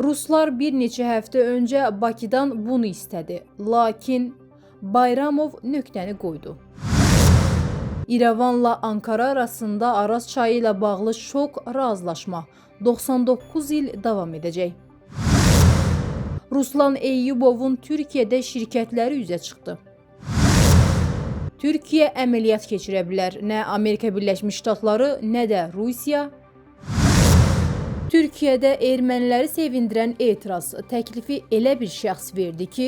Ruslar bir neçə həftə öncə Bakıdan bunu istədi, lakin Bayramov nöqtəni qoydu. İrəvanla Ankara arasında Araz çayı ilə bağlı şok razılaşma 99 il davam edəcək. Ruslan Eyyubovun Türkiyədə şirkətləri üzə çıxdı. Türkiyə əməliyyat keçirə bilər, nə Amerika Birləşmiş Ştatları, nə də Rusiya. Türkiyədə erməniləri sevindirən etiraz təklifi elə bir şəxs verdi ki,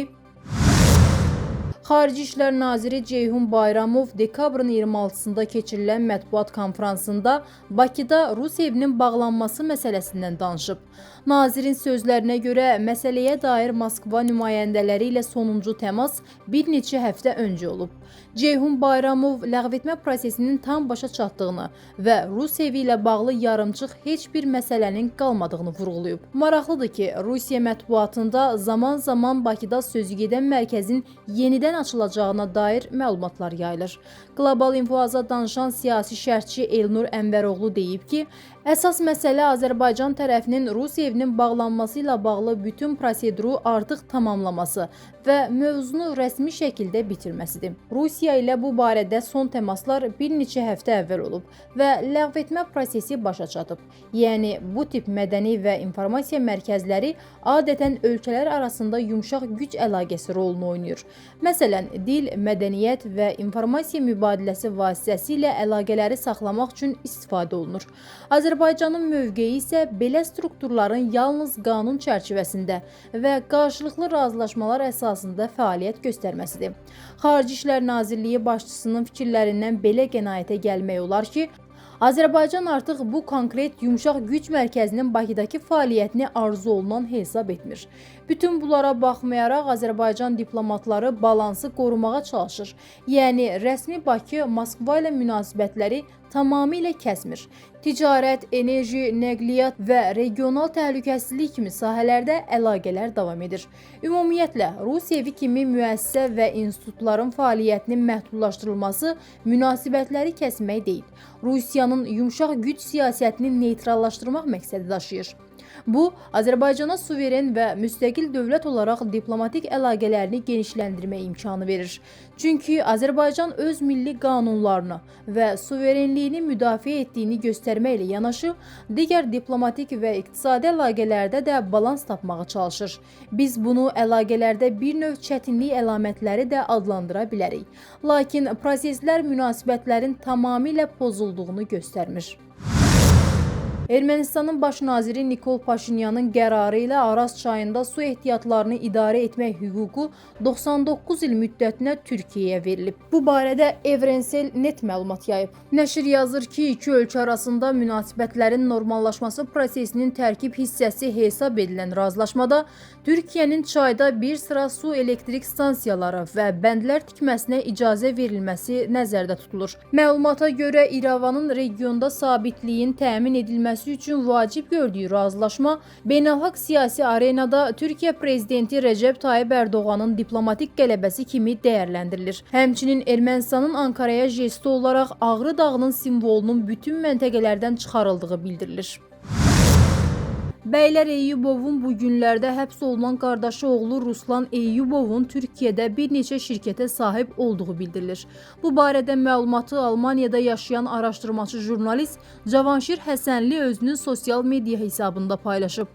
Xarici İşlər Naziri Ceyhun Bayramov dekabrın 26-sında keçirilən mətbuat konfransında Bakıda Rus evinin bağlanması məsələsindən danışıb. Nazirin sözlərinə görə məsələyə dair Moskva nümayəndələri ilə sonuncu təmas bir neçə həftə öncə olub. Ceyhun Bayramov ləğvetmə prosesinin tam başa çatdığını və Rus evi ilə bağlı yarımçıq heç bir məsələnin qalmadığını vurğulayıb. Maraqlıdır ki, Rusiya mətbuatında zaman-zaman Bakıda sözügedən mərkəzin yenidən açılacağına dair məlumatlar yayılır. Qlobal İnfoaza danışan siyasi şərhçi Elnur Ənvəroğlu deyib ki, əsas məsələ Azərbaycan tərəfinin Rus evinin bağlanması ilə bağlı bütün proseduru artıq tamamlaması və mövzunu rəsmi şəkildə bitirməsidir. Rusiya ilə bu barədə son təmaslar bir neçə həftə əvvəl olub və ləğvetmə prosesi başa çatıb. Yəni, bu tip mədəni və informasiya mərkəzləri adətən ölkələr arasında yumşaq güc əlaqəsi rolunu oynayır. Məsələn, dil, mədəniyyət və informasiya mübadiləsi vasitəsilə əlaqələri saxlamaq üçün istifadə olunur. Azərbaycanın mövqeyi isə belə strukturların yalnız qanun çərçivəsində və qarşılıqlı razılaşmalar əsasında fəaliyyət göstərməsidir. Xarici İşlər Nazirliyi başçısının fikirlərindən belə qənaətə gəlmək olar ki, Azərbaycan artıq bu konkret yumşaq güc mərkəzinin Bakıdakı fəaliyyətini arzu olunan hesab etmir. Bütün bunlara baxmayaraq Azərbaycan diplomatları balansı qorumağa çalışır. Yəni, rəsmi Bakı Moskva ilə münasibətləri tamamilə kəsmir. Ticarət, enerji, nəqliyyat və regional təhlükəsizlik kimi sahələrdə əlaqələr davam edir. Ümumiyyətlə, Rus evi kimi müəssisə və institutların fəaliyyətinin məhdudlaşdırılması münasibətləri kəsmək deyil, Rusiyanın yumşaq güc siyasətini neytrallaşdırmaq məqsədi daşıyır. Bu, Azərbaycana suveren və müstəqil dövlət olaraq diplomatik əlaqələrini genişləndirmək imkanı verir. Çünki Azərbaycan öz milli qanunlarını və suverenliyini müdafiə etdiyini göstərməklə yanaşı, digər diplomatik və iqtisadi əlaqələrdə də balans tapmağa çalışır. Biz bunu əlaqələrdə bir növ çətinlik əlamətləri də adlandıra bilərik. Lakin proseslər münasibətlərin tamamilə pozulduğunu göstərmir. Ermənistanın baş naziri Nikol Paşinyanın qərarı ilə Araz çayında su ehtiyatlarını idarə etmək hüququ 99 il müddətinə Türkiyəyə verilib. Bu barədə Evrensel Net məlumat yayıb. Nəşr yazır ki, iki ölkə arasında münasibətlərin normallaşması prosesinin tərkib hissəsi hesab edilən razılaşmada Türkiyənin çayda bir sıra su elektrik stansiyaları və bəndlər tikməsinə icazə verilməsi nəzərdə tutulur. Məlumata görə İrəvanın regionda sabitliyin təmin edilməsi üçün vacib gördüyü razılaşma beynəlxalq siyasi arenada Türkiyə prezidenti Rəcəb Tayyib Ərdoğanın diplomatik qələbəsi kimi dəyərləndirilir. Həmçinin Ermənistanın Ankaraya jesti olaraq Ağrı dağının simvolunun bütün məntəqələrdən çıxarıldığı bildirilir. Bəylər Eyyubovun bu günlərdə həbs olunan qardaşı oğlu Ruslan Eyyubovun Türkiyədə bir neçə şirkətə sahib olduğu bildirilir. Bu barədə məlumatı Almaniyada yaşayan araşdırmacı jurnalist Cavanşir Həsənli özünün sosial media hesabında paylaşıb.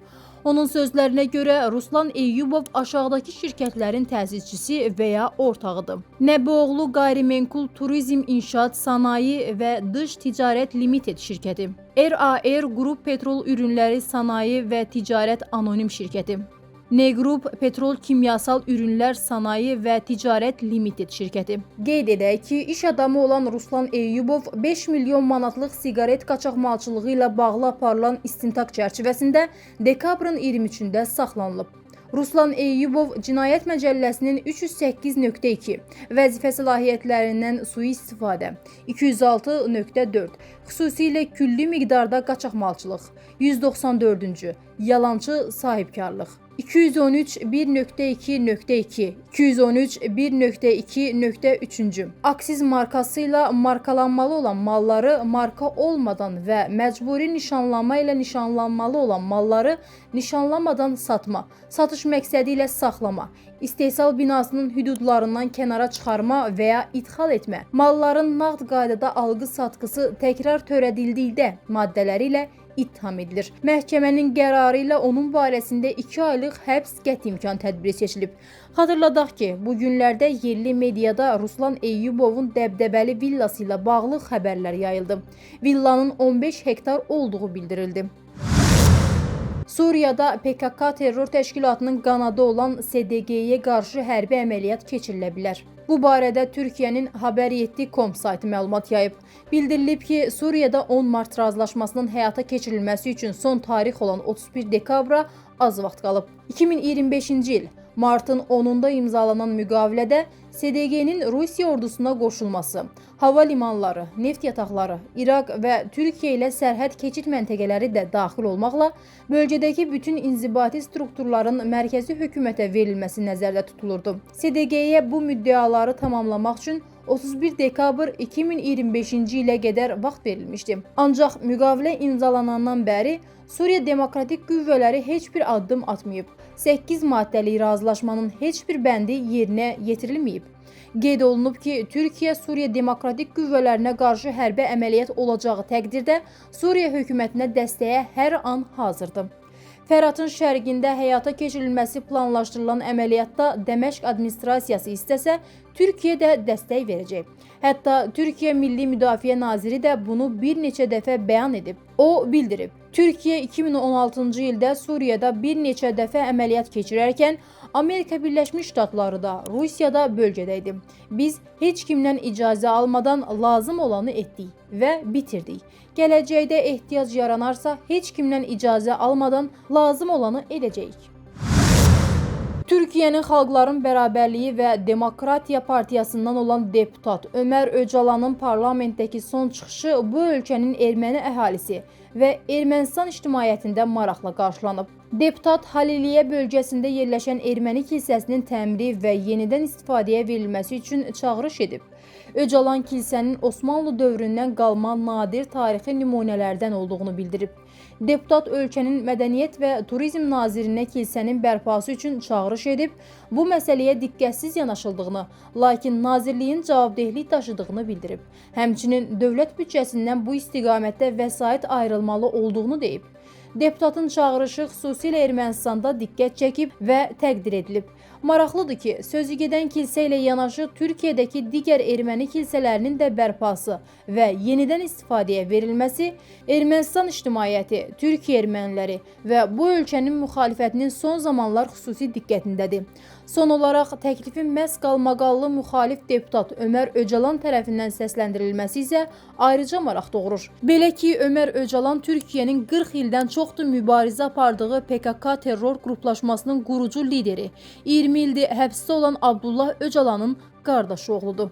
Onun sözlərinə görə Ruslan Eyyubov aşağıdakı şirkətlərin təsisçisi və ya ortağıdır. Nəbioğlu Qayrimenkul Turizm İnşaat Sanayi və Dış Ticarət Limited şirkəti, RAR Qrup Petrol Ürünləri Sanayi və Ticarət Anonim şirkəti, Negrup Petrol Kimyasal Ürünlər Sanayi və Ticarət Limited şirkəti. Qeyd edək ki, iş adamı olan Ruslan Eyyubov 5 milyon manatlıq siqaret qaçaqmalçılığı ilə bağlı aparılan istintaq çərçivəsində dekabrın 23-də saxlanılıb. Ruslan Eyyubov Cinayət Məcəlləsinin 308.2 vəzifə səlahiyyətlərindən sui-istifadə, 206.4 xüsusilə külli miqdarda qaçaqmalçılıq, 194-cü yalançı sahibkarlıq, 213 1.2.2 213 1.2.3 aksiz markasıyla markalanmalı olan malları marka olmadan ve mecburi nişanlama ile nişanlanmalı olan malları nişanlamadan satma, satış məqsədi ilə saxlama, istehsal binasının hüdudlarından kənara çıxarma veya ithal etmə, malların nağd qaydada algı-satqısı təkrar törədildikdə maddələri ilə ittiham edilir. Məhkəmənin qərarı ilə onun barəsində 2 aylıq həbs qəti imkan tədbiri seçilib. Xatırladaq ki, bu günlərdə yerli mediada Ruslan Eyyubovun dəbdəbəli villası ilə bağlı xəbərlər yayıldı. Villanın 15 hektar olduğu bildirildi. Suriyada PKK terror təşkilatının qanadı olan SDG-yə qarşı hərbi əməliyyat keçirilə bilər. Bu barədə Türkiyənin Haber7.com saytı məlumat yayıb. Bildirilib ki, Suriyada 10 mart razılaşmasının həyata keçirilməsi üçün son tarix olan 31 dekabra az vaxt qalıb. 2025-ci il martın 10-unda imzalanan müqavilədə SDG-nin Rusiya ordusuna qoşulması, hava limanları, neft yataqları, İraq və Türkiyə ilə sərhəd keçid məntəqələri də daxil olmaqla bölgədəki bütün inzibati strukturların mərkəzi hökumətə verilməsi nəzərdə tutulurdu. SDG-yə bu müddəaları tamamlamaq üçün 31 dekabr 2025-ci ilə qədər vaxt verilmişdi. Ancaq müqavilə imzalanandan bəri Suriya Demokratik Qüvvələri heç bir addım atmayıb. 8 maddəli razılaşmanın heç bir bəndi yerinə yetirilməyib. Qeyd olunub ki, Türkiyə Suriya Demokratik Qüvvələrinə qarşı hərbi əməliyyat olacağı təqdirdə Suriya hökumətinə dəstəyə hər an hazırdır. Fəratın şərqində həyata keçirilməsi planlaşdırılan əməliyyatda Dəməşq administrasiyası istəsə, Türkiyə də dəstək verəcək. Hətta Türkiyə Milli Müdafiə Naziri də bunu bir neçə dəfə bəyan edib. O bildirib, Türkiyə 2016-cı ildə Suriyada bir neçə dəfə əməliyyat keçirərkən Amerika Birləşmiş Ştatları da, Rusiya da bölgədə idi. Biz heç kimdən icazə almadan lazım olanı etdik və bitirdik. Gələcəkdə ehtiyac yaranarsa heç kimdən icazə almadan lazım olanı edəcəyik. Türkiyənin Xalqların Bərabərliyi və Demokratiya Partiyasından olan deputat Ömər Öcalanın parlamentdəki son çıxışı bu ölkənin erməni əhalisi və Ermənistan ictimaiyyətində maraqla qarşılanıb. Deputat Haliliyə bölgəsində yerləşən erməni kilsəsinin təmiri və yenidən istifadəyə verilməsi üçün çağırış edib. Öcalan kilsənin Osmanlı dövründən qalma nadir tarixi nümunələrdən olduğunu bildirib. Deputat ölkənin Mədəniyyət və Turizm Nazirinə kilsənin bərpası üçün çağırış edib, bu məsələyə diqqətsiz yanaşıldığını, lakin nazirliyin cavabdehlik daşıdığını bildirib. Həmçinin dövlət büdcəsindən bu istiqamətdə vəsait ayrılmalı olduğunu deyib. Deputatın çağırışı xüsusilə Ermənistanda diqqət çəkib və təqdir edilib. Maraqlıdır ki, sözügedən kilsə ilə yanaşı Türkiyədəki digər erməni kilsələrinin də bərpası və yenidən istifadəyə verilməsi Ermənistan ictimaiyyəti, Türkiyə erməniləri və bu ölkənin müxalifətinin son zamanlar xüsusi diqqətindədir. Son olaraq təklifin məhz qalmaqallı müxalif deputat Ömər Öcalan tərəfindən səsləndirilməsi isə ayrıca maraq doğurur. Belə ki, Ömər Öcalan Türkiyənin 40 ildən çoxdur mübarizə apardığı PKK terror qruplaşmasının qurucu lideri, 20 ildir həbsdə olan Abdullah Öcalanın qardaşı oğludur.